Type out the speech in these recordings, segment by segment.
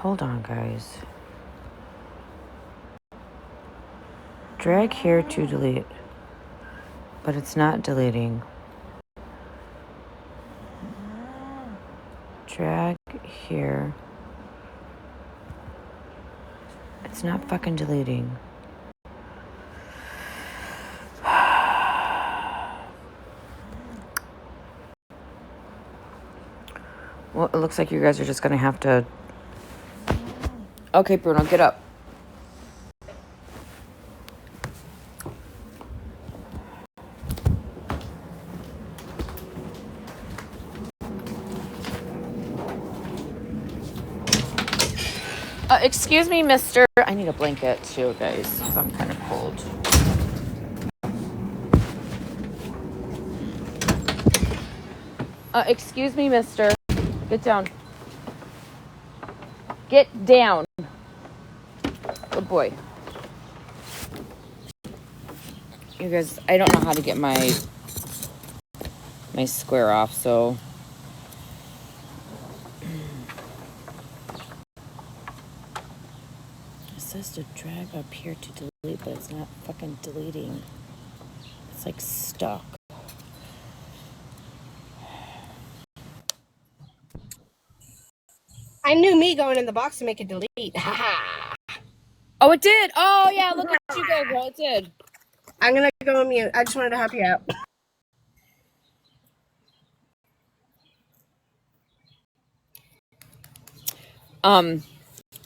Hold on, guys. Drag here to delete. But it's not deleting. Drag here. It's not fucking deleting. Well, it looks like you guys are just gonna have to... Okay, Bruno, get up. Excuse me, mister. I need a blanket too, guys, because I'm kind of cold. Excuse me, mister. Get down. Get down. Good boy. You guys, I don't know how to get my square off, so... It says to drag up here to delete, but it's not fucking deleting. It's like stuck. I knew me going in the box to make it delete. Ha. Oh, it did. Oh, yeah. Look at you go, girl. It did. I'm going to go on mute. I just wanted to help you out.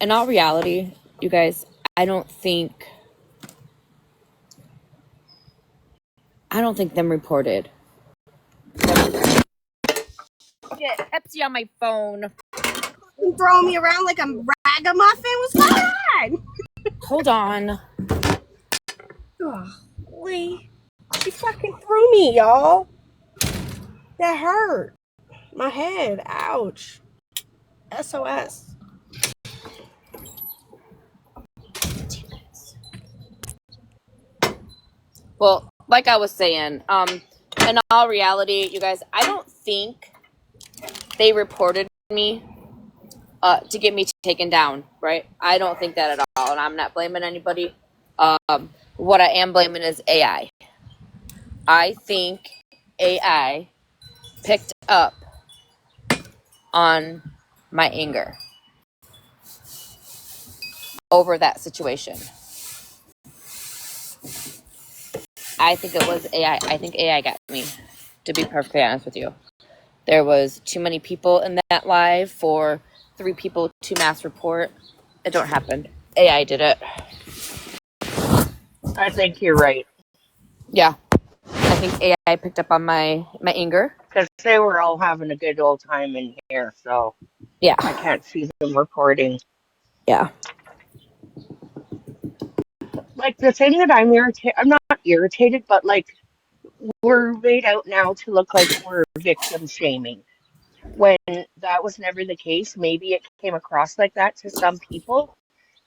In all reality, you guys, I don't think them reported. Get Pepsi on my phone. You throwing me around like a ragamuffin? What's going on? Hold on. Oh, boy. She fucking threw me, y'all. That hurt. My head. Ouch. SOS. Well, like I was saying, in all reality, you guys, I don't think they reported me to get me taken down, right? I don't think that at all, and I'm not blaming anybody. What I am blaming is AI. I think AI picked up on my anger over that situation. I think it was AI. I think AI got me, to be perfectly honest with you. There was too many people in that live for 3 people to mass report. It don't happen. AI did it. I think you're right. Yeah. I think AI picked up on my anger. Because they were all having a good old time in here, so Yeah. I can't see them reporting. Yeah. Like, the thing that I'm not irritated, but like, we're made out now to look like we're victim shaming. When that was never the case, maybe it came across like that to some people,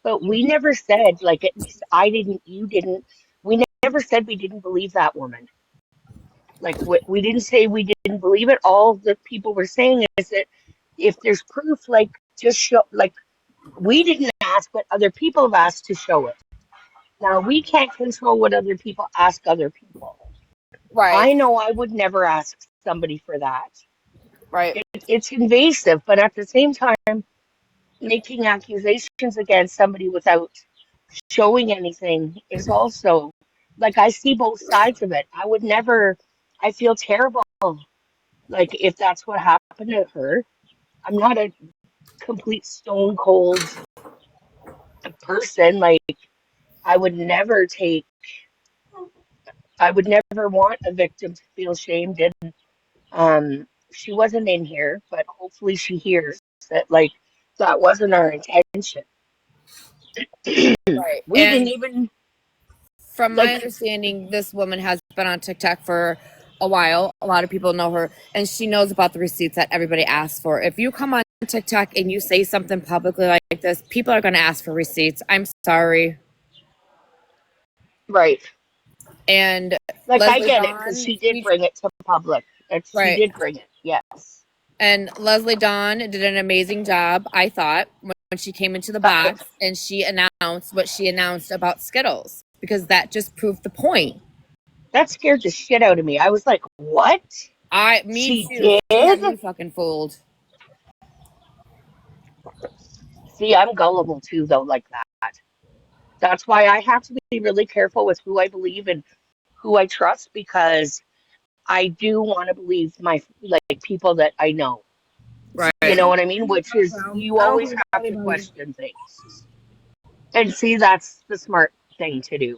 but we never said, like, at least I didn't, you didn't, we never said we didn't believe that woman. Like, we didn't say we didn't believe it. All the people were saying is that if there's proof, like, just show, like, we didn't ask, but other people have asked to show it. Now, we can't control what other people ask other people. Right. I know I would never ask somebody for that. Right. It's invasive, but at the same time, making accusations against somebody without showing anything is also, like, I see both sides of it. I would never, I feel terrible. Like, if that's what happened to her, I'm not a complete stone cold person. Like, I would never take, I would never want a victim to feel shamed. And she wasn't in here, but hopefully she hears that, like, that wasn't our intention. Right. We didn't even, From my like, understanding, this woman has been on TikTok for a while. A lot of people know her, and she knows about the receipts that everybody asks for. If you come on TikTok and you say something publicly like this, people are going to ask for receipts. I'm sorry. right. And Like, I Leslie get it because Dawn, she did bring it to public. She right. did bring it, yes. And Leslie Dawn did an amazing job, I thought, when she came into the box and she announced what she announced about Skittles, because that just proved the point. That scared the shit out of me. I was like, what? Me She too. She had did? me fucking fooled. See, I'm gullible too, though, like that. That's why I have to be really careful with who I believe and who I trust, because I do want to believe my like people that I know. Right. You know what I mean? Which is, Well, you I don't always believe have to anybody. question things. And see, that's the smart thing to do.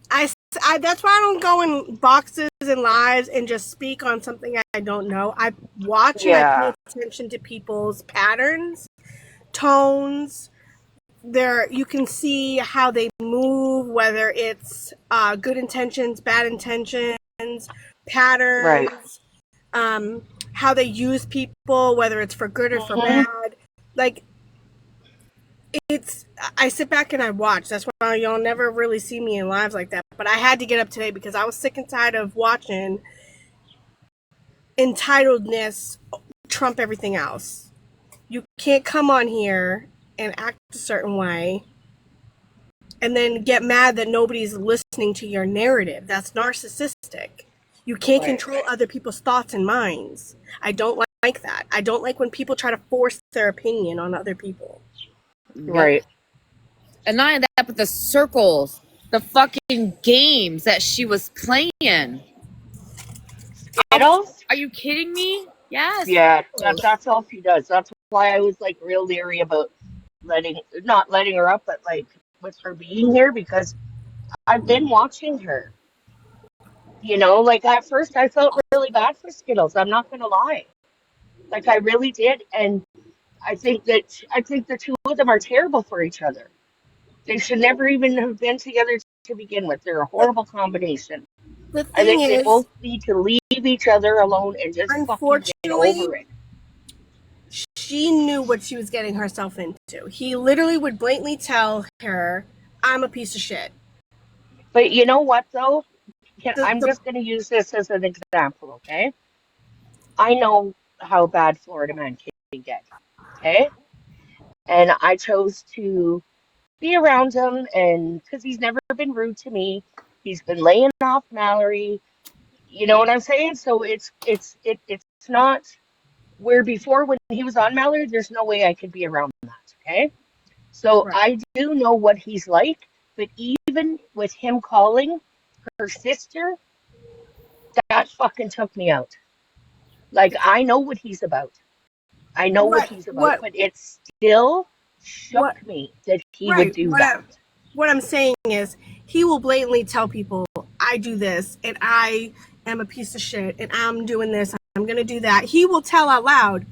That's why I don't go in boxes and lives and just speak on something I don't know. I watch and I pay Yeah. attention to people's patterns, tones. You can see how they move, whether it's good intentions, bad intentions, Right. patterns, how they use people, whether it's for good or for Hmm. bad. Like, I sit back and I watch. That's why y'all never really see me in lives like that. But I had to get up today because I was sick and tired of watching entitledness trump everything else. You can't come on here and act a certain way and then get mad that nobody's listening to your narrative. That's narcissistic. You can't Right. control other people's thoughts and minds. I don't like that. I don't like when people try to force their opinion on other people. Right. And not only that, but the circles, the fucking games that she was playing. Skittles? Are you kidding me? Yes. Yeah, that's all she does. That's why I was like real leery about not letting her up, but like with her being here, because I've been watching her. You know, like at first I felt really bad for Skittles. I'm not gonna lie. Like I really did, and I think the two of them are terrible for each other. They should never even have been together to begin with. They're a horrible combination. The I thing think they is, both need to leave each other alone and just fucking get unfortunately, over it. she knew what she was getting herself into. He literally would blatantly tell her, "I'm a piece of shit." But you know what though? The I'm the just gonna use this as an example, okay? I know how bad Florida man can get, okay? And I chose to be around him, and because he's never been rude to me, he's been laying off Mallory. You know what I'm saying? So it's not where before when he was on Mallory, there's no way I could be around that. Okay, so right, I do know what he's like, but even with him calling her sister, that fucking took me out. Like I know what he's about. I know what what he's about, what but it still shook what me that he would right. do that. What I'm saying is, he will blatantly tell people, "I do this, and I am a piece of shit, and I'm doing this. I'm gonna do that." He will tell out loud.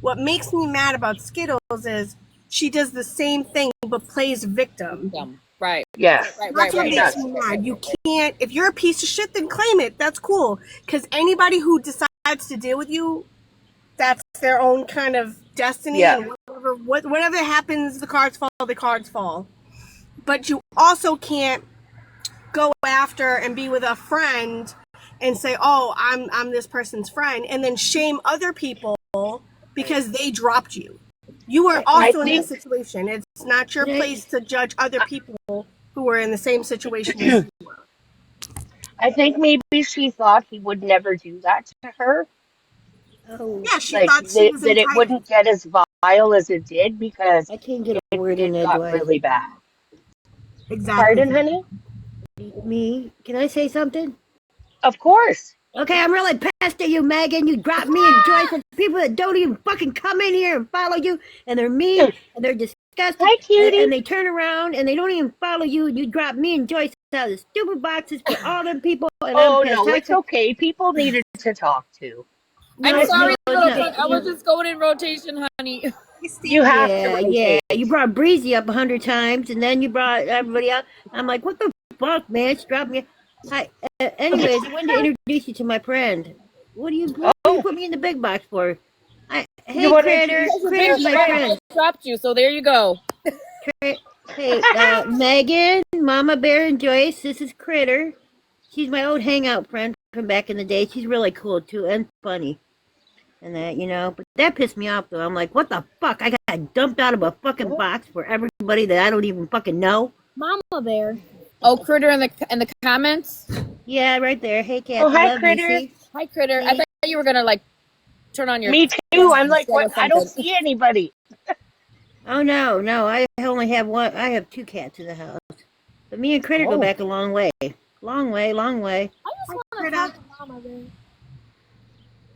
What makes me mad about Skittles is she does the same thing but plays victim. Right. Yes, That's what she makes does. me mad. You can't, if you're a piece of shit, then claim it. That's cool. Because anybody who decides to deal with you, that's their own kind of destiny. Yeah, And whatever happens, the cards fall, the cards fall. But you also can't go after and be with a friend and say, "Oh, I'm this person's friend," and then shame other people because they dropped you. You are I also in that think. situation. It's not your Can I, place to judge other people who are in the same situation as you. I think maybe she thought he would never do that to her. oh, Yeah, she Like thought she was that it entitled. wouldn't get as vile as it did because I can't get a word in it got edgewise. really bad. Exactly. Pardon, honey? Me? Can I say something? Of course. Okay, I'm really pissed at you, Megan. You dropped me and Joyce and people that don't even fucking come in here and follow you, and they're mean and they're disgusting, Hi, cutie. and they turn around and they don't even follow you, and you drop me and Joyce out of the stupid boxes for all them people, and I'm Oh pissed. no, it's okay. People needed to talk to. I'm No, sorry, no, little it's bit. I was not. just going in rotation, honey. You have to Yeah. rotate. You brought Breezy up 100 times, and then you brought everybody else. I'm like, what the fuck, man? She dropped me. Hi. Anyways, I wanted to introduce you to my friend. What do you Oh, put me in the big box for? you Hey, want to Critter. introduce me to Big your Critter's my friend? friend. I dropped you, so there you go. Hey, Megan, Mama Bear, and Joyce. This is Critter. She's my old hangout friend from back in the day. She's really cool too and funny. and that, you know. But that pissed me off, though. I'm like, what the fuck? I got dumped out of a fucking box for everybody that I don't even fucking know. Mama bear. Oh, Critter in the comments. Yeah, right there. Hey, Cat. Oh, hi, love Critter. You, see? Hi, Critter. I Hey. thought you were gonna like turn on your. Me too. I'm like, Instead of what? I don't something. see anybody. Oh, no. I only have one. I have 2 cats in the house. But me and Critter go Oh. back a long way. Long way. I just want to talk to Mama bear.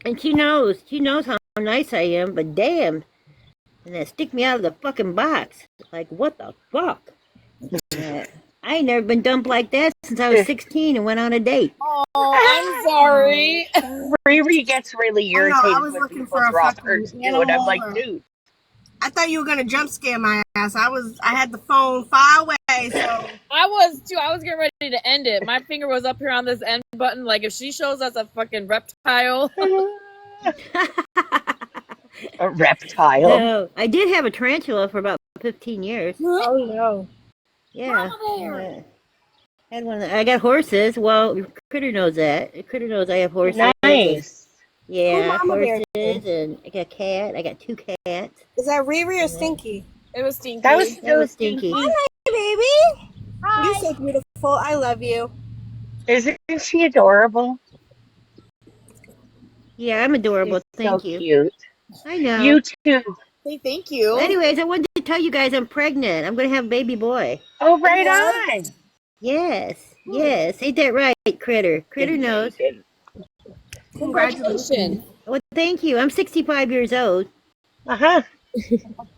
And she knows how nice I am, but damn. And then stick me out of the fucking box. Like, what the fuck? I ain't never been dumped like that since I was 16 and went on a date. Oh, I'm sorry. Riri gets really I know, I irritated was when looking people for a drop her fucking too, and I'm like, animal or- dude. I thought you were gonna jump scare my ass. I had the phone far away, so I was too. I was getting ready to end it. My finger was up here on this end button. Like if she shows us a fucking reptile. A reptile. No, I did have a tarantula for about 15 years. oh no. Yeah. Mama bear. Had one. I got horses. Well, Critter knows that. Critter knows I have horses. Nice. Yeah, Who Mama Bear horses, and I got a cat. I got 2 cats. Is that Riri or Stinky? It was stinky. That was That was so Stinky. stinky. Hey, baby. Hi. You're so beautiful. I love you. Isn't she adorable? Yeah, I'm adorable. She's Thank so you. cute. I know. You too. Say thank you. Anyways, I wanted to tell you guys I'm pregnant. I'm going to have a baby boy. Oh, right on. Yes. Yes. Ain't that right, Critter? Critter knows. Congratulations. Well, thank you. I'm 65 years old. Uh-huh.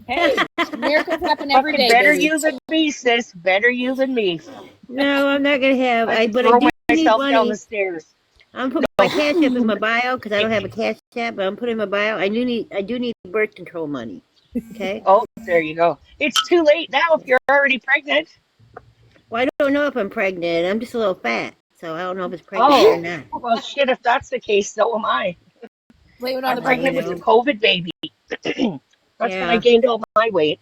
Hey, miracles happen every Fucking day. better baby. you than me, sis. Better you than me. No, I'm not going to have. I But throw I do need myself down money. the stairs. I'm putting my cash app in my bio because I don't have a cash app, but I'm putting my bio. I do need birth control money. Okay. Oh, there you go. It's too late now if you're already pregnant. Well, I don't know if I'm pregnant. I'm just a little fat, so I don't know if it's pregnant Oh. or not. Well, shit, if that's the case, so am I. Blame it on I'm the pregnant with pregnancy. the COVID baby. That's when I Yeah. gained all my weight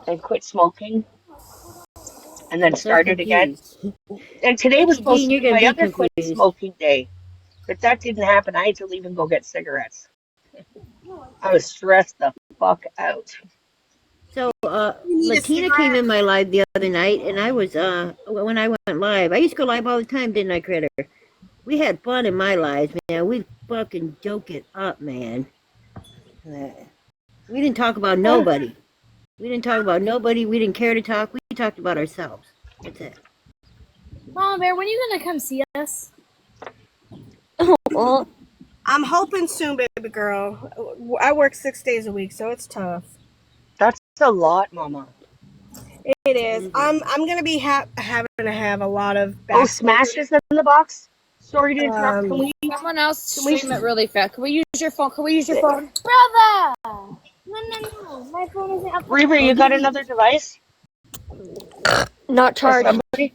and quit smoking and then I'm so started again. confused. And today was Gene, supposed to you're be gonna my be other quit confused. smoking day, but that didn't happen. I had to leave and go get cigarettes. I was stressed the fuck out. So, You need a Latina cigarette? came in my live the other night, and I was, when I went live, I used to go live all the time, didn't I, Critter? We had fun in my lives, man. We fucking joke it up, man. We didn't talk about nobody. We didn't talk about nobody. We didn't care to talk. We talked about ourselves. That's it. Mama bear, when are you gonna come see us? Well, I'm hoping soon, baby girl. I work 6 days a week, so it's tough. That's a lot, Mama. It is. I'm gonna be having to have a lot of Oh, back Smash is in the box? Sorry to interrupt. Can we? someone else Can we- stream it really fast. Can we use your phone? Can we use your phone? Brother! No. My phone isn't up. Reaver, you got another device? Not Or charged. somebody?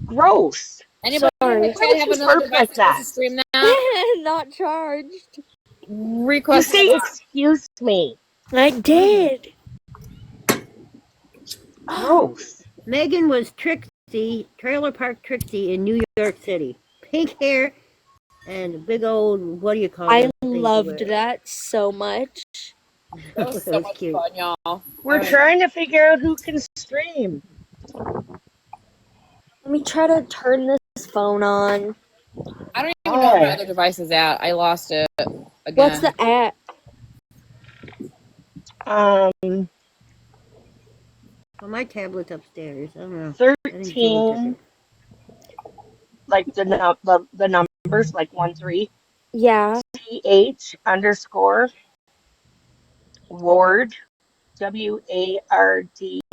Gross. Anybody Sorry. try to have Why another would you device burp like to stream that? Not charged. You Request. say, excuse me. I did. Gross. Megan was Trixie, Trailer Park Trixie in New York City. Pink hair and a big old, what do you call I those things you loved wear? that so much. That was so That was much cute. fun, y'all. We're trying to figure out who can stream. Let me try to turn this phone on. I don't even know where my other device is at. I lost it again. What's the app? Well, my tablet's upstairs. I don't know. I think Julie took 13, it. like the numbers, like 13, Yeah. TH _ Ward, WARD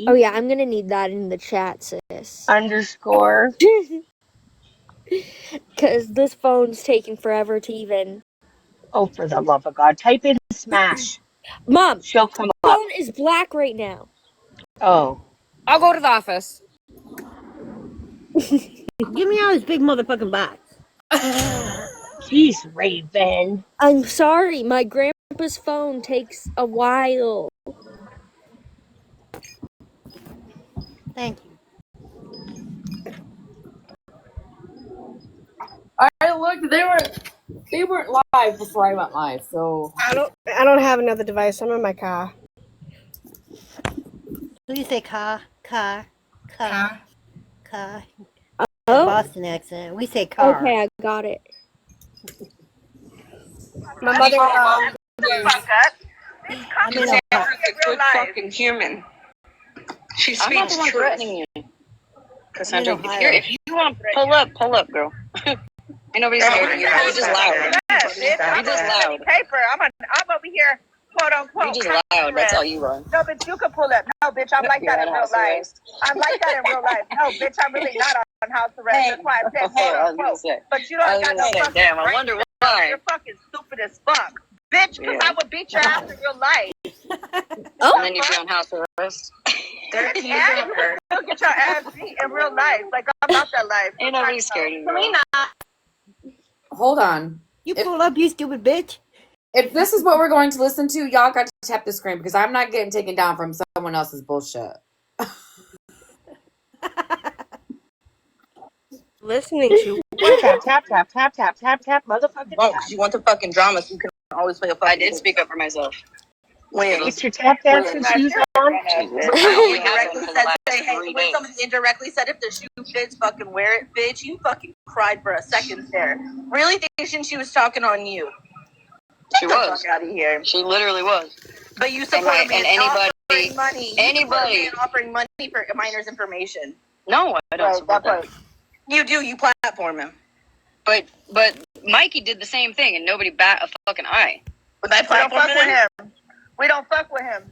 Oh yeah, I'm gonna need that in the chat, sis. _ Cause this phone's taking forever to even. Oh, for the love of God. Type in Smash. Mom, She'll come up. phone is black right now. Oh. I'll go to the office. Give me all this big motherfucking box. Jeez, Raven. I'm sorry, my grandpa's phone takes a while. Thank you. I looked. They were They weren't live before I went live, so I don't have another device. I'm in my car. Who do you say car? Car. Oh, Boston accent. We say car. okay, I got it. My mother. I'm in a Good fucking human. She I'm not speaks the one truth. threatening you. Cassandra, I'm in Ohio. if you want to pull up, girl. Ain't nobody scared of you. You're just loud. You're just loud. Paper. I'm over here, quote unquote. You're just loud. That's all you are. No, bitch, you can pull up. No, bitch, I'm like that in real life. I'm like that in real life. No, bitch, I'm really not on house arrest. That's why I said quote unquote. But you don't got no fucking damn, I brain. wonder why. You're fucking stupid as fuck. Bitch, because I would beat your ass in real life. And then you'd be on house arrest. And you'll get your ass beat in real life. Like, I'm not that life. Ain't nobody scared of you. Hold on. You pull up, you stupid bitch. If this is what we're going to listen to, y'all got to tap the screen because I'm not getting taken down from someone else's bullshit. Listening to. Tap, tap, tap, tap, tap, tap, tap, motherfucking Oh, tap. because you want the fucking drama, so you can always play a fight. I did speak up for myself. When? Get your tap dancing shoes on. You indirectly said, when somebody indirectly said if the shoe fits, fucking wear it, bitch, you fucking cried for a second there. Really thinking she was talking on you. She Get the was. fuck out of here. She literally was. But you support me and anybody, offering money. anybody offering money for minors' information. No, I don't support that. Part. You do. You platform him. But Mikey did the same thing, and nobody bat a fucking eye. But I platform him. We don't fuck with him.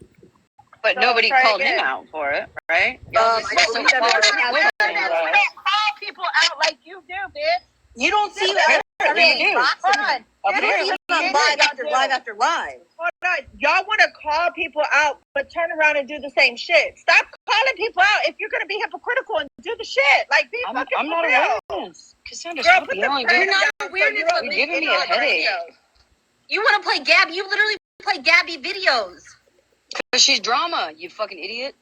But So nobody try called again. him out for it, right? I Y'all guess we just never so had far with that. him, We don't right? call people out like you do, bitch. You don't see Apparently you do. Hold on. Apparently You don't see live after live after live. Hold on. Y'all want to call people out, but turn around and do the same shit. Stop calling people out if you're going to be hypocritical and do the shit. Like, be fucking I'm not for real. awareness. Cassandra, Girl, stop put the yelling, pressure dude. down. Awareness You're giving me a headache. You want to play Gabby? You literally play Gabby videos. Because she's drama, you fucking idiot.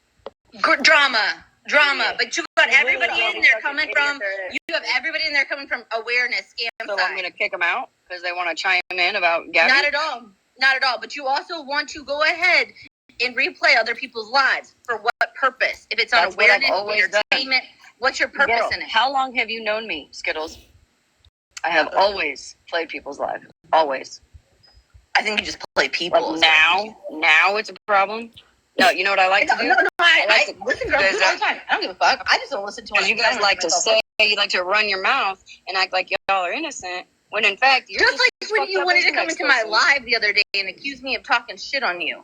Drama. But you got everybody in there coming from. You have everybody in there coming from awareness scam So side. I'm going to kick them out because they want to chime in about Gabby? Not at all. Not at all. But you also want to go ahead and replay other people's lives. For what purpose? If it's on That's what I've awareness, always entertainment, what's your purpose Girl, in it? how long have you known me, Skittles? I have always played people's lives. Always. I think you just play people. Like now it's a problem. No, you know what I like to do? No, I like to- listen, girl. you guys All the time. I don't give a fuck. I just don't listen to it. Because you guys like to say, you like to run your mouth and act like y'all are innocent, when in fact you're just like when fucked you up wanted as to the come next into my person. live the other day and accuse me of talking shit on you.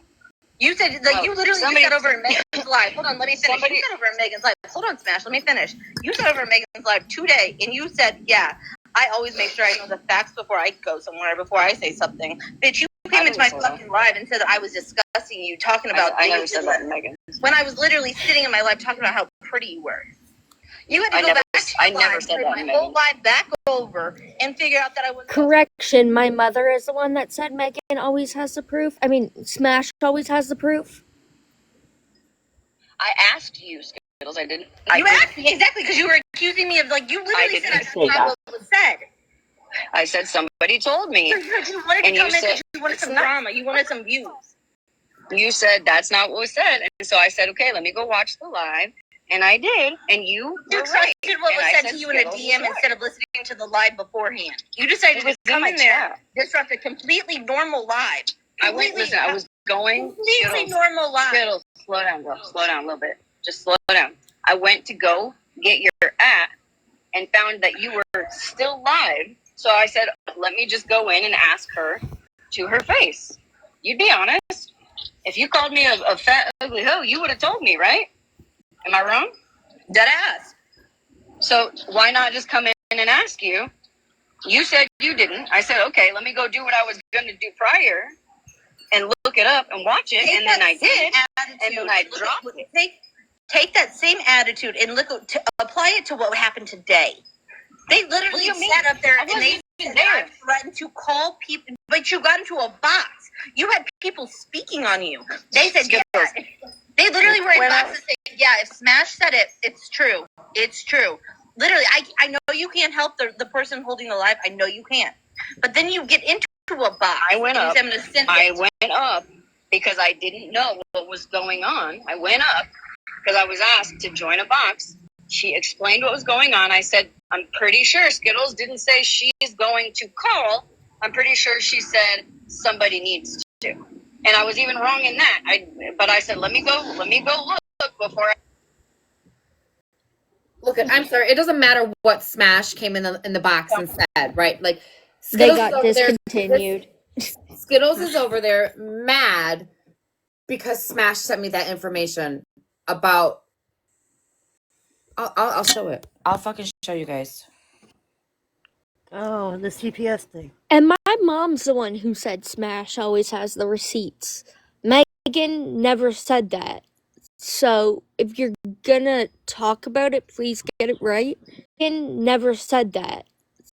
You said that Well, you literally somebody- said over in Megan's live. Hold on, let me finish. You said over in Megan's live. Hold on, Smash. Let me finish. You said over in Megan's live today, and you said, "Yeah, I always make sure I know the facts before I go somewhere, before I say something." Bitch, you came into my fucking live and said that I was discussing you, talking about. I never said that, Megan. When I was literally sitting in my live talking about how pretty you were. You had to go back to I your never live, said turn that, my Megan. whole live back over and figure out that I was Correction, my mother is the one that said Megan always has the proof. I mean, Smash always has the proof. I asked you, Skittles. I didn't. You asked me exactly because you were accusing me of like you literally said that's not what was said. I said somebody told me. So you wanted to And come you in said- because you wanted some drama. You wanted some views. You said that's not what was said, and so I said, okay, let me go watch the live, and I did, and you You were right. trusted what And was I said to you in a Skittles DM was right. instead of listening to the live beforehand. You decided It to was just come in in my there, chat. disrupt a completely normal live. I was going. Completely Skittles, normal live. Skittles, slow down, girl. Slow down a little bit. Just slow down. I went to go get your app and found that you were still live. So I said, let me just go in and ask her to her face. You'd be honest. If you called me a fat, ugly hoe, you would have told me, right? Am I wrong? Dead ass. So why not just come in and ask you? You said you didn't. I said, okay, let me go do what I was going to do prior and look it up and watch it. And then I did. And then I dropped it. Take that same attitude and apply it to what happened today. They literally What do you mean? sat up there I and wasn't they even said there. I threatened to call people, but you got into a box. You had people speaking on you. They said, yeah. They literally were in boxes saying, yeah, if Smash said it, it's true. It's true. Literally, I know you can't help the person holding the live. I know you can't. But then you get into a box. I went up. I went up because I didn't know what was going on. I went up because I was asked to join a box. She explained what was going on. I said, I'm pretty sure Skittles didn't say she's going to call. I'm pretty sure she said somebody needs to. And I was even wrong in that. But I said, let me go look before I. Look, I'm sorry. It doesn't matter what Smash came in the box and said, right? Like They Skittles got is over there- discontinued. Skittles is over there mad because Smash sent me that information about. I'll show it. I'll fucking show you guys. Oh, the CPS thing. And my mom's the one who said Smash always has the receipts. Megan never said that. So if you're gonna talk about it, please get it right. Megan never said that.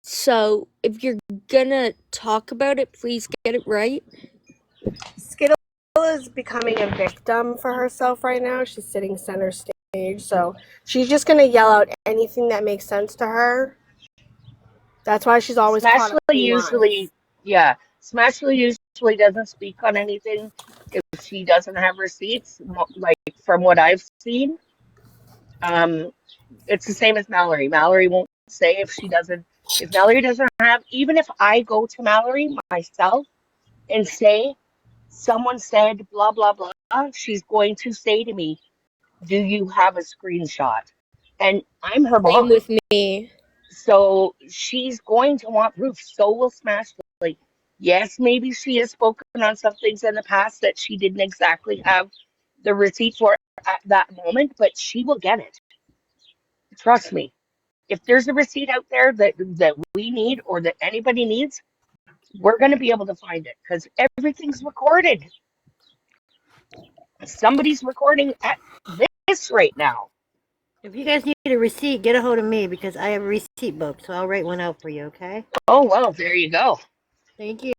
So if you're gonna talk about it, please get it right. Skittle is becoming a victim for herself right now. She's sitting center stage, so she's just gonna yell out anything that makes sense to her. That's why she's always caught up in Smashly usually doesn't speak on anything if she doesn't have receipts. Like from what I've seen, it's the same as Mallory. Mallory won't say if Mallory doesn't have. Even if I go to Mallory myself and say someone said blah blah blah, she's going to say to me, "Do you have a screenshot?" And I'm her Same mom. with me. So she's going to want proof. So will Smash. Like, yes, maybe she has spoken on some things in the past that she didn't exactly have the receipt for at that moment, but she will get it. Trust me. If there's a receipt out there that we need or that anybody needs, we're going to be able to find it because everything's recorded. Somebody's recording at this right now. If you guys need a receipt, get a hold of me because I have a receipt book, so I'll write one out for you, okay? Oh, well, there you go. Thank you.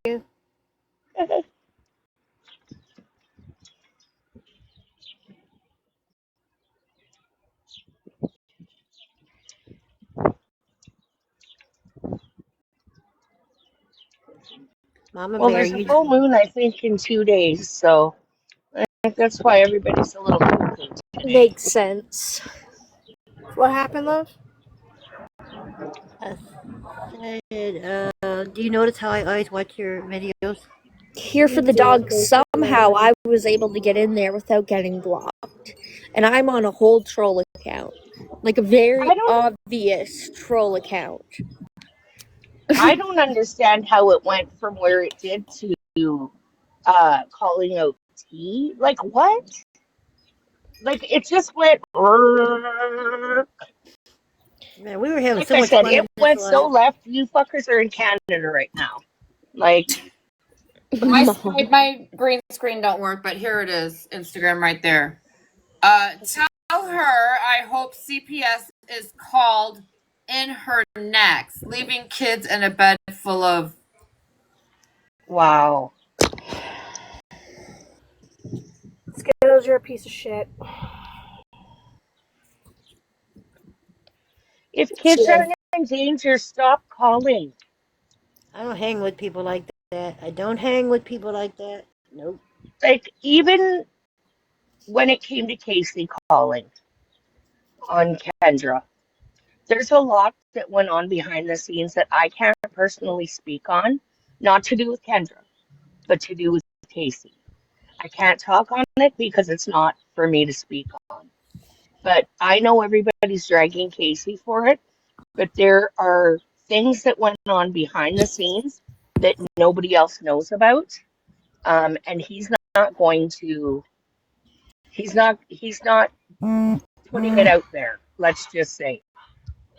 Mama Well, Bear, there's a full moon, I think, in 2 days, so I think that's why everybody's a little cuckoo today. Makes sense. What happened, love? I said, do you notice how I always watch your videos? Here for the dog, somehow I was able to get in there without getting blocked. And I'm on a whole troll account. Like a very obvious troll account. I don't understand how it went from where it did to calling out T. Like, what? Like, it just went. Man, we were having Like so I much said, fun. it went so left. You fuckers are in Canada right now. Like, My green screen don't work, but here it is. Instagram right there. Tell her I hope CPS is called in her next, leaving kids in a bed full of. wow. Skittles, you're a piece of shit. If kids are in danger, stop calling. I don't hang with people like that. I don't hang with people like that. Nope. Like, even when it came to Casey calling on Kendra, there's a lot that went on behind the scenes that I can't personally speak on, not to do with Kendra, but to do with Casey. I can't talk on it because it's not for me to speak on. But I know everybody's dragging Casey for it, but there are things that went on behind the scenes that nobody else knows about. And he's not going to, he's not putting it out there, let's just say.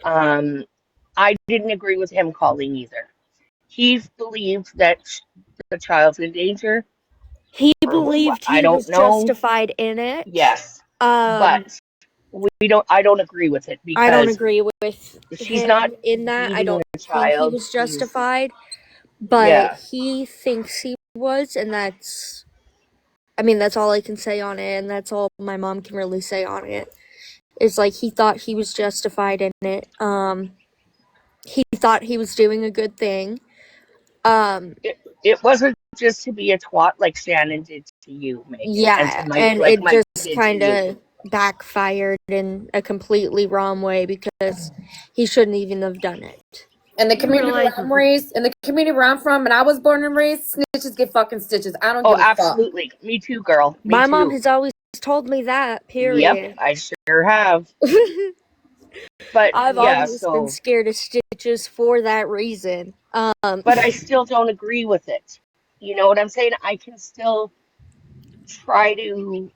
I didn't agree with him calling either. He believed that the child's in danger. He believed he was justified in it. Yes. But I don't agree with it because I don't agree with she's him not in that. I don't think child. he was justified, but he thinks he was, and that's all I can say on it, and that's all my mom can really say on it. Is like he thought he was justified in it. He thought he was doing a good thing. It wasn't just to be a twat like Shannon did to you, Megan, and to Yeah, Mike and like it Mike just did to kind you. of backfired in a completely wrong way because he shouldn't even have done it. In the You community where realize, I'm raised, in the community where I'm from, and I was born and raised, snitches get fucking stitches. I don't Oh, give a fuck. absolutely. Me too, girl. Me My mom too. has always told me that, Yep, period. I sure have. But I've yeah, always been so, scared of stitches for that reason. but I still don't agree with it. You know what I'm saying? I can still try to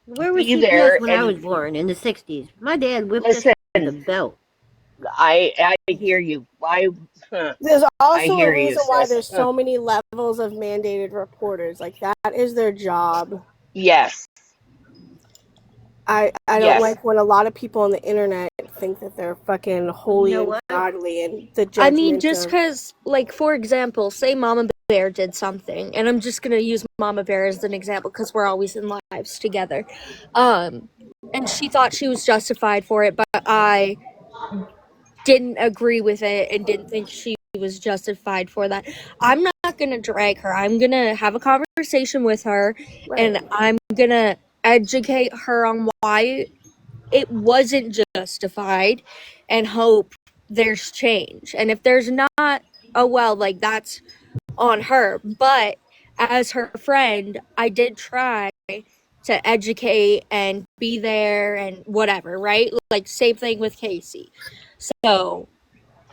where was be CPS there when I and was born in the 60s? My dad whipped us listen. with a belt. I hear you. Why? There's I also a hear you, reason why sis. there's so many levels of mandated reporters. Like that is their job. Yes, I don't yes. like when a lot of people on the internet think that they're fucking holy You know and what? godly and the I mean, judgment just of because, like, for example, say Mama Bear did something, and I'm just gonna use Mama Bear as an example because we're always in lives together. And she thought she was justified for it, but I didn't agree with it and didn't think she was justified for that. I'm not gonna drag her. I'm gonna have a conversation with her, and I'm gonna educate her on why it wasn't justified and hope there's change. And if there's not, oh well, like that's on her. But as her friend, I did try to educate and be there and whatever, right? Like same thing with Casey. So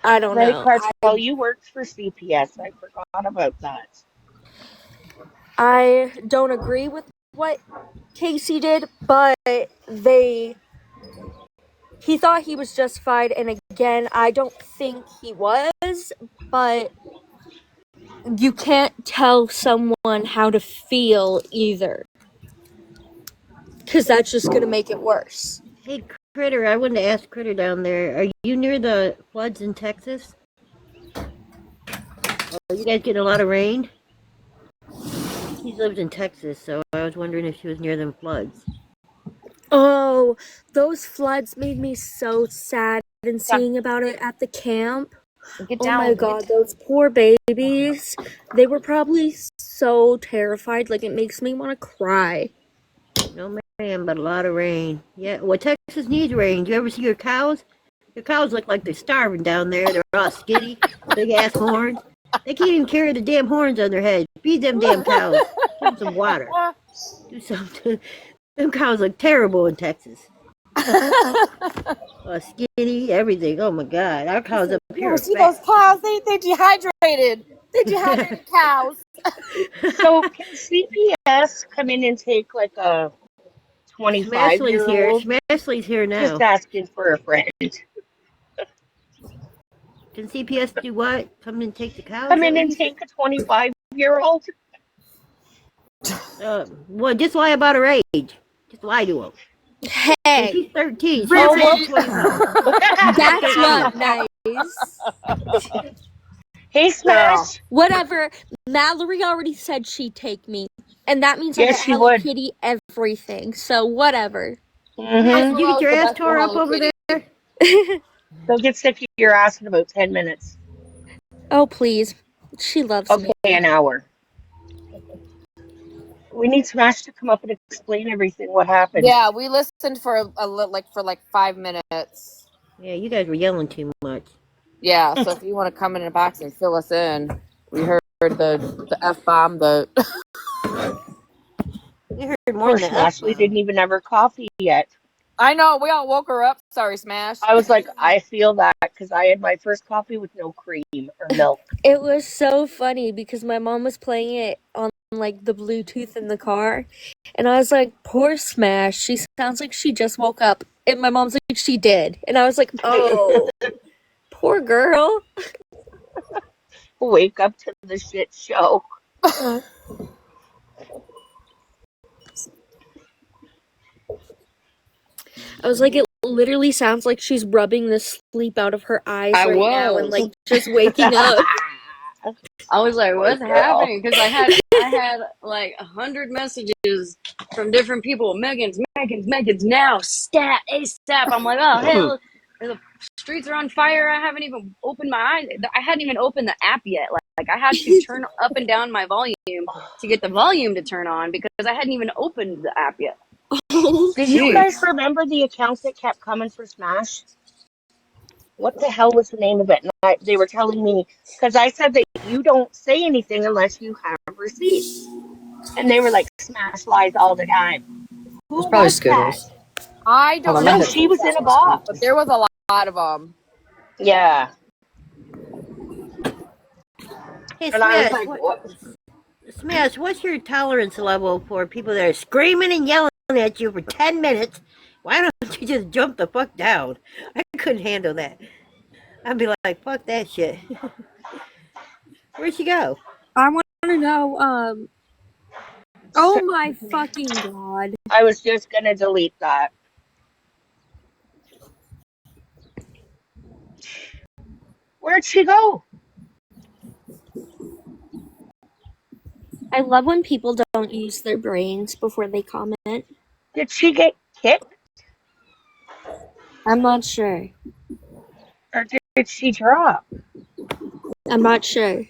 I don't Right, know. Cartel, you worked for CPS. I forgot about that. I don't agree with what Casey did, but he thought he was justified, and again, I don't think he was, but you can't tell someone how to feel either, because that's just gonna make it worse. Hey, Critter, I wanted to ask Critter down there, are you near the floods in Texas? Are you guys getting a lot of rain? He lives in Texas, so I was wondering if she was near them floods. Oh, those floods made me so sad and seeing about it at the camp. Get Oh down. my god, those poor babies. They were probably so terrified, like it makes me want to cry. No man, but a lot of rain. Yeah, well, Texas needs rain. Do you ever see your cows? Your cows look like they're starving down there. They're all skinny, big ass horns. They can't even carry the damn horns on their head. Feed them damn cows. Give them some water. Do something. Them cows look terrible in Texas. Skinny, everything. Oh my god, our cows up here are See fat. those cows? They dehydrated. They dehydrated cows. So can CPS come in and take like a Smashley's here. 25-year-old? Smashley's here now. Just asking for a friend. Can CPS do what? Come and take the cows? Come in and take a 25-year-old? Well, just lie about her age. Just lie to him. Hey, She's 13. She's Oh, 25. that's not nice. Hey, Smash. Whatever. Mallory already said she'd take me. And that means I Yes, get she Hello would. Kitty everything. So whatever. Mm-hmm. Did you get your ass tore up over there? They'll get sick of your ass in about 10 minutes. Oh, please. She loves me. Okay, an hour. We need Smash to come up and explain everything, what happened. Yeah, we listened for like 5 minutes. Yeah, you guys were yelling too much. Yeah, so if you want to come in a box and fill us in, we heard the F-bomb, You heard Of more course, than that. Ashley didn't even have her coffee yet. I know, we all woke her up. Sorry, Smash. I was like, I feel that because I had my first coffee with no cream or milk. It was so funny because my mom was playing it on like the Bluetooth in the car. And I was like, poor Smash. She sounds like she just woke up. And my mom's like, she did. And I was like, oh, poor girl. Wake up to the shit show. I was like, it literally sounds like she's rubbing the sleep out of her eyes I right now and was. like just waking up. I was like, "What's Girl. happening?" Because I had like 100 messages from different people. Megan's now stat ASAP. I'm like, oh hell, there's a streets are on fire. I haven't even opened my eyes. I hadn't even opened the app yet. Like I had to turn up and down my volume to get the volume to turn on because I hadn't even opened the app yet. Did you guys remember the accounts that kept coming for Smash? What the hell was the name of it? And they were telling me, because I said that you don't say anything unless you have receipts. And they were like, Smash lies all the time. Who It's probably was that? Scooters. I don't No, know. she was in a box. But there was a lot of them. Yeah. Hey, And I was Smash, like, what? Smash, what's your tolerance level for people that are screaming and yelling at you for 10 minutes? Why don't you just jump the fuck down? I couldn't handle that. I'd be like, fuck that shit. Where'd she go? I want to know, oh my fucking god. I was just going to delete that. Where'd she go? I love when people don't use their brains before they comment. Did she get kicked? I'm not sure. Or did she drop? I'm not sure.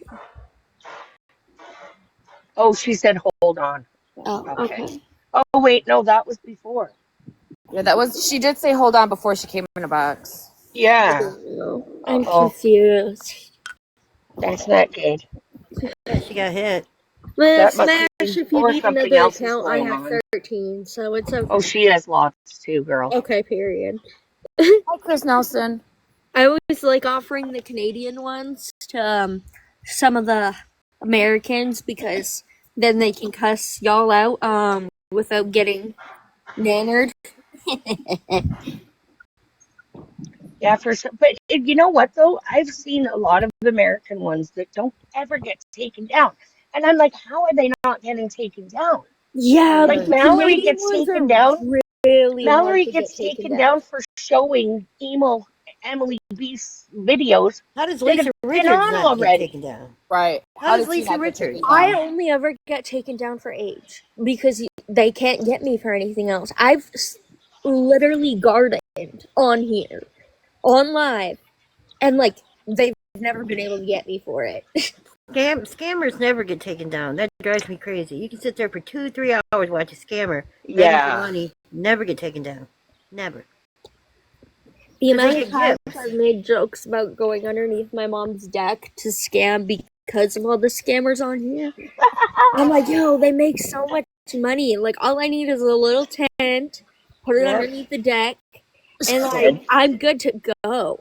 Oh, she said, hold on. Oh, okay. Oh, wait, no, that was before. Yeah, that was. She did say hold on before she came in a box. Yeah. I'm confused. That's not good. Yeah, she got hit. Well, That must Smash, be- if you or need something another else is account, I going have on. 13, so it's okay. Oh, she has lots too, girl. Okay, period. Hi, Chris Nelson. I always like offering the Canadian ones to some of the Americans because then they can cuss y'all out without getting nannered. Yeah, for some, but you know what though? I've seen a lot of American ones that don't ever get taken down, and I'm like, how are they not getting taken down? Yeah, Like the Mallory Canadian gets ones taken are down. really Mallory hard to gets get taken down for showing emo Emily B's videos. How does that Lisa have been Richards on not get already. taken down? Right. How does did she Lisa not get Richards? taken I down? only ever get taken down for age because they can't get me for anything else. I've literally gardened on here, on live, and like they've never been able to get me for it. Scammers never get taken down. That drives me crazy. You can sit there for 2-3 hours watch a scammer, begging for Yeah. money, never get taken down. Never. The 'Cause they amount get of times gifts. I've made jokes about going underneath my mom's deck to scam because of all the scammers on here. I'm like, yo, they make so much money. Like, all I need is a little tent, put it Yep. underneath the deck, and Good. like, I'm good to go.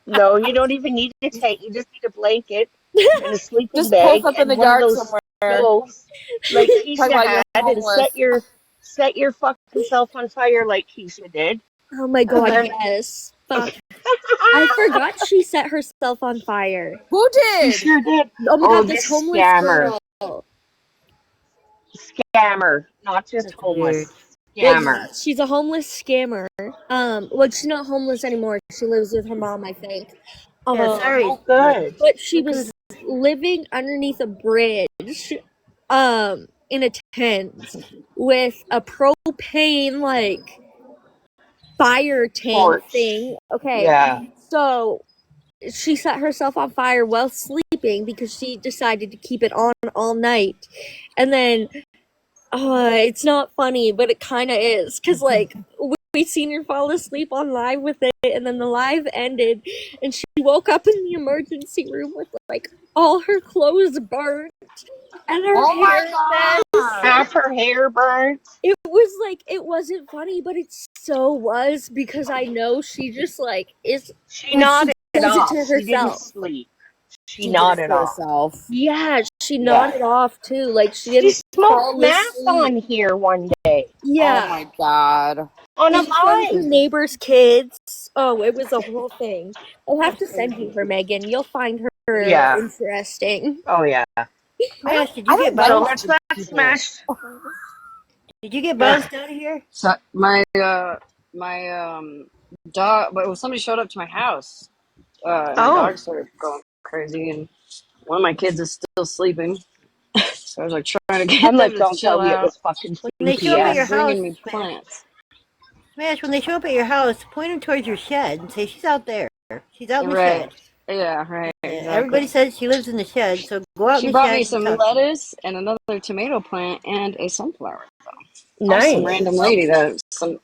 No, you don't even need a tent. You just need a blanket and a sleeping Just bag post up in and the one of dark those somewhere. stoves like Keisha Talk about you're had, and homeless. set your fucking self on fire like Keisha did. Oh my god, then- yes. Fuck. I forgot she set herself on fire. Who She did? sure did. Oh my Oh, god, this this homeless scammer. girl. Scammer, not just That's homeless. Well, Scammer. she's a homeless scammer. Well, she's not homeless anymore. She lives with her mom, I think. Yeah, sorry. Oh, good. But she was living underneath a bridge, in a tent with a propane like fire tank Torch. thing. Okay. Yeah. So she set herself on fire while sleeping because she decided to keep it on all night. And then it's not funny, but it kind of is because like we seen her fall asleep on live with it, and then the live ended, and she woke up in the emergency room with like all her clothes burnt and her Oh my hair god. Half her hair burnt. It was like it wasn't funny, but it so was because I know she just like is. She nodded does off. it to She didn't herself. sleep. She She nodded did it to off. herself. Yeah, she Yeah. nodded off too. Like she She didn't fall smoked math asleep. on here one day Yeah. Oh my god. on a In front of her live. neighbor's kids. Oh, it was a whole thing. I'll have to send you her, Megan. You'll find her Yeah. interesting. Oh yeah. Smash, did you I get don't So like bounced? let's not smash. Did you get bounced out of here? So my dog, but somebody showed up to my house. And my Oh. dog started going crazy, and one of my kids is still sleeping. So I was like trying to get I'm them like, to don't chill tell me it out. was fucking When they show up at your CPS. house, Bringing me Smash, plants. Smash, when they show up at your house, point them towards your shed and say, she's out there. She's out in the Right. shed. Yeah, right. Yeah, Exactly. everybody says she lives in the shed, so go out She in the brought shed me and some talk to her. lettuce and another tomato plant and a sunflower. Some Nice. random lady that some,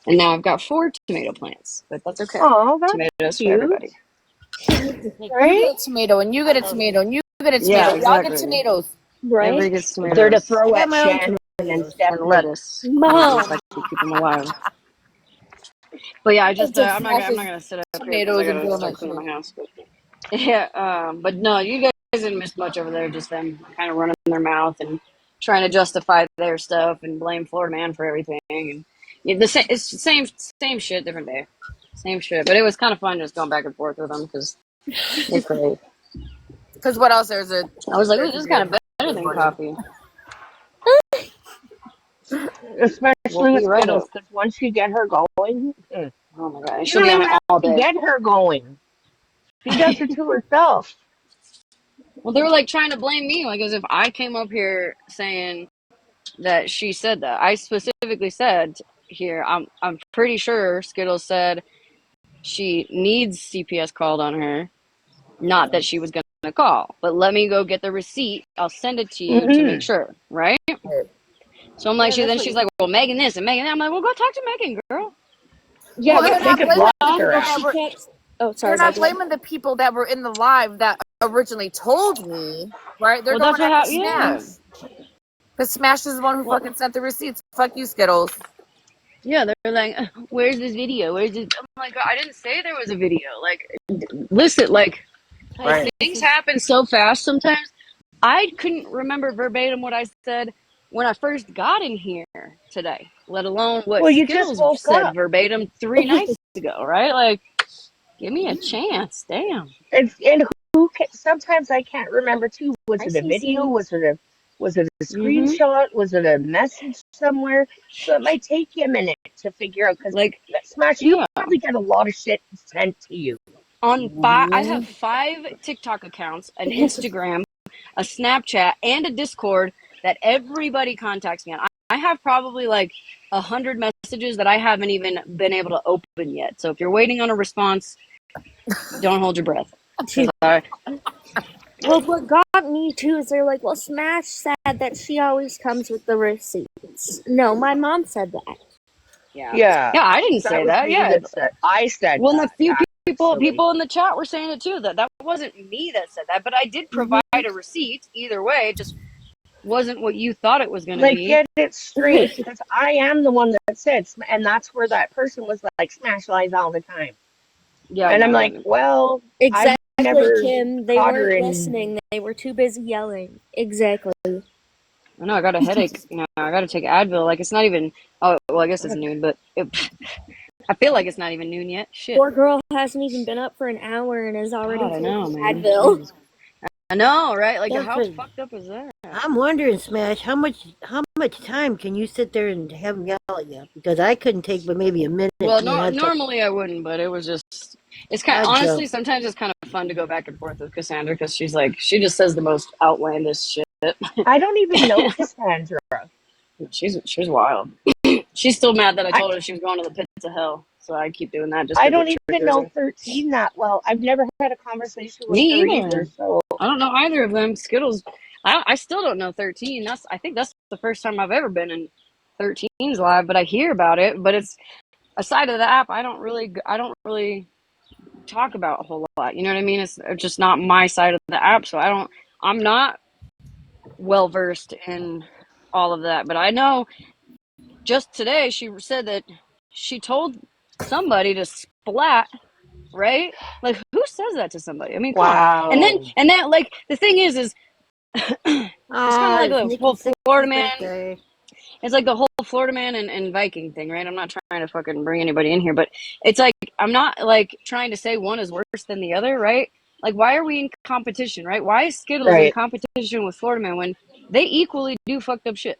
and now I've got 4 tomato plants, but that's okay. Oh, that's Tomatoes for cute. everybody. You Right? get a tomato, and you get a tomato, and you get a tomato. Yeah, We all get exactly. tomatoes. Everybody Right? gets They're to tomatoes throw I at got my own Shannon and tomatoes. and Stephanie. lettuce. Mom. If I can keep them alive. But yeah, I just I'm not gonna sit up here because I Tomatoes and gotta doing start that cleaning shit. my house. But yeah, but no, you guys didn't miss much over there. Just them kind of running their mouth and trying to justify their stuff and blame Florida Man for everything. And yeah, it's the same shit, different day, same shit. But it was kind of fun just going back and forth with them because they're great. Because what else? There's a. I was like, ooh, this is kind of better than coffee. Especially Woke with me right Skittles, up. because once you get her going, Oh my god, you she'll don't be on even it have all to day. get her going. She does it to herself. Well, they were like trying to blame me, like as if I came up here saying that she said that. I specifically said here, I'm pretty sure Skittles said she needs CPS called on her, not that she was going to call. But let me go get the receipt. I'll send it to you to make sure, right? So I'm like, Yeah, that's what she's you like, well, Megan this and Megan that. I'm like, well, go talk to Megan, girl. Yeah, Well, but you're they not could blaming block the her people ass. that She were. can't. Oh, You're sorry, not Megan. blaming the people that were in the live that originally told me, right? They're Well, going that's what after happened. Yeah. Smash. Because Smash is the one who Well, fucking sent the receipts. Fuck you, Skittles. yeah, they're like, where's this video? Where's this? I'm like, I didn't say there was a video. Like, listen, like, Hi, things Stacy. happen so fast sometimes. I couldn't remember verbatim what I said when I first got in here today, let alone what Well, you just Skittles woke said up. verbatim 3 nights ago, right? Like, give me a chance. Damn. And who can, sometimes I can't remember too. Was Hi, it a video? Cece. Was it a Mm-hmm. screenshot? Was it a message somewhere? So it might take you a minute to figure out because Like, Smash, you yeah. probably get a lot of shit sent to you. I have 5 TikTok accounts, an Instagram, a Snapchat, and a Discord that everybody contacts me on. I have probably like 100 messages that I haven't even been able to open yet. So if you're waiting on a response, don't hold your breath. 'Cause Well, what got me too is they're like, well, Smash said that she always comes with the receipts. No, my mom said that. yeah, Yeah, I didn't that say was that. me Yeah, that said. I said well, and a that few actually. people in the chat were saying it too. That wasn't me that said that, but I did provide a receipt. Either way, it just wasn't what you thought it was going to Like, be. get it straight, because I am the one that said, and that's where that person was like, Smash lies all the time. Yeah, And I'm no, like, well, I've Exactly, never Kim. They caught her weren't in. listening. They were too busy yelling. Exactly. I know I got a headache. I got to take Advil. Like it's not even. Oh, well, I guess it's noon, but I feel like it's not even noon yet. Shit. Poor girl hasn't even been up for an hour and is already God, I know, taking man. Advil. Jesus. I know, right? Like That's how what, fucked up is that? I'm wondering, Smash, how much time can you sit there and have them yell at you? Because I couldn't take but maybe a minute. Well, And I had to, normally I wouldn't, but it was just. It's kind. I'd Honestly, jump. sometimes it's kind of fun to go back and forth with Cassandra because she's like she just says the most outlandish shit. I don't even know Cassandra. She's wild. She's still mad that I I told her she was going to the pits of hell. So I keep doing that just I because don't it even triggers know her. 13 that well. I've never had a conversation with Me her either. either. So I don't know either of them. Skittles. I still don't know 13. I think that's the first time I've ever been in 13's live, but I hear about it. But it's aside of the app. I don't really talk about a whole lot. You know what I mean? It's just not my side of the app, so I'm not well versed in all of that. But I know just today she said that she told somebody to splat. Right? Like who says that to somebody? I mean, come on. wow. And then like the thing is it's kind of like It's the whole Nikki's 60th Florida man. birthday. It's like the whole Florida man and Viking thing, right? I'm not trying to fucking bring anybody in here, but it's like I'm not like trying to say one is worse than the other, right? Like why are we in competition, right? Why is Skittles in Right. competition with Florida man when they equally do fucked up shit?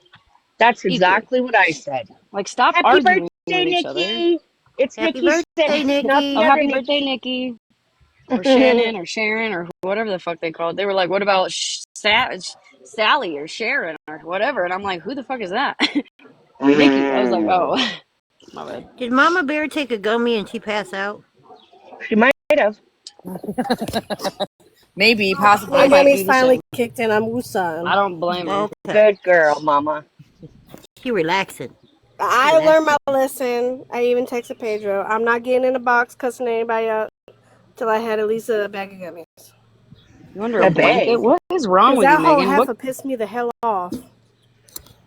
That's Equally. exactly what I said. Like stop Happy arguing birthday, with each other. Nikki. It's Happy Nikki birthday, 6, not Oh, the Nikki. other happy birthday, Nikki. Nikki. Or Shannon or Sharon or whatever the fuck they called. They were like, "What about Sally or Sharon or whatever?" And I'm like, "Who the fuck is that?" Nikki. I was like, "Oh." My bad. Did Mama Bear take a gummy and she pass out? She might have. Maybe, My possibly. I might gummy's do the finally same. kicked in. I'm I Wusan. don't blame her. Okay. Good girl, Mama. She relaxing. I learned my lesson. I even texted Pedro. I'm not getting in a box cussing anybody out till I had at least a bag of gummies. You under A a blanket? bag. What is wrong Because with you, that whole Megan? What? heifer pissed me the hell off.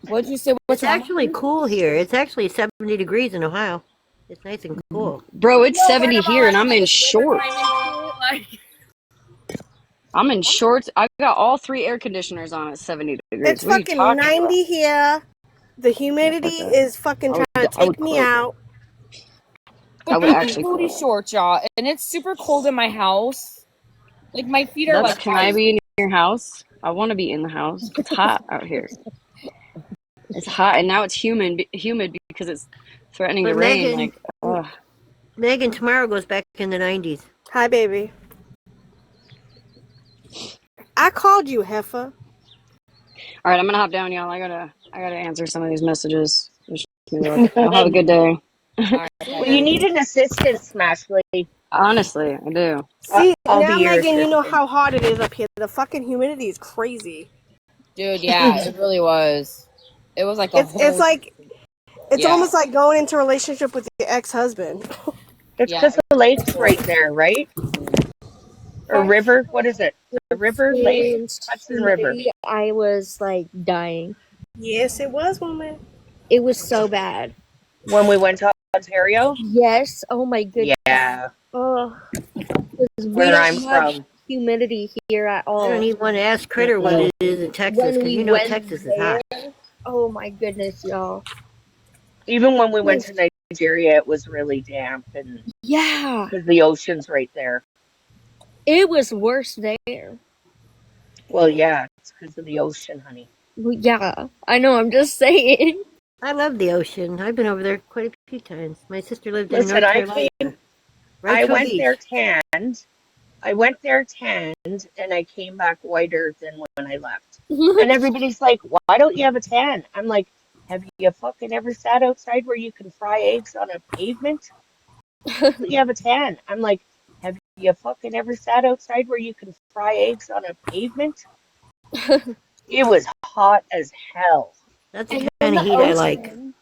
What'd you say? What's It's actually cool here. It's actually 70 degrees in Ohio. It's nice and cool. Bro, it's 70 here and I'm in shorts. Like, I'm in shorts. I've got all 3 air conditioners on at 70 degrees. It's What are you fucking talking 90 here. The humidity Yeah, fuck that. is fucking trying to I would take me quit. out. I would actually booty quit. shorts, y'all, and it's super cold in my house. Like my feet are like. Can I be in your house? I want to be in the house. It's hot out here. It's hot, and now it's humid because it's threatening But to rain. Megan, Like, ugh. Megan tomorrow goes back in the 90s. Hi, baby. I called you, heifer. All right, I'm gonna hop down, y'all. I gotta answer some of these messages. Wish me luck. Y'all have a good day. Well, you need an assistant, Smashley. Honestly, I do. See, I'll now, be your Megan, you know assistant. how hot it is up here. The fucking humidity is crazy. Dude, yeah, it really was. It was like a It's whole. like, it's Yeah. almost like going into a relationship with your ex-husband. It's Yeah. because the lake's right there, right? Or river? What is it? The river, lake, Hudson River. I was like dying. Yes, it was, woman. It was so bad. When we went to Ontario? Yes. Oh my goodness. Yeah, Oh, 'cause we where don't I'm have from. humidity here at I all. don't even want to ask Critter what it is in Texas, When because we you know went Texas is hot. Oh my goodness, y'all. Even when we went to Nigeria, it was really damp, and Yeah, because the ocean's right there. it was worse there. Well, yeah, it's because of the ocean, honey. Yeah, I know. I'm just saying. I love the ocean. I've been over there quite a few times. My sister lived in Listen, North I Carolina. came, Right I to a went beach. there tanned. I went there tanned, and I came back whiter than when I left. And everybody's like, "Why don't you have a tan?" I'm like, "Have you fucking ever sat outside where you can fry eggs on a pavement? Why don't you have a tan?" I'm like, "Have you fucking ever sat outside where you can fry eggs on a pavement?" It was hot as hell. That's the And kind then of the heat I like. ocean.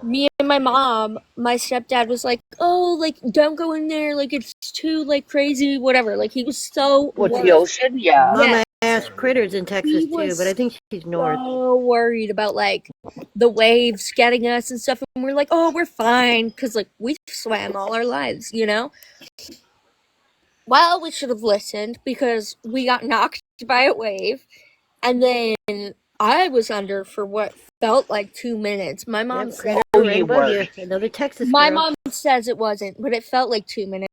Me and my mom, my stepdad was like, "Oh, like don't go in there. Like it's too like crazy, whatever." Like he was so With the worried. ocean, yeah. Mama Yeah. asked Critter's in Texas He too, was but I think she's north. so worried about like the waves getting us and stuff, and we're like, "Oh, we're fine," because like we swam all our lives, you know. Well, we should have listened because we got knocked by a wave, and then I was under for what felt like 2 minutes. My mom Yep, said Critter Oh, right you above were. you. Another Texas my girl. mom says it wasn't, but it felt like 2 minutes.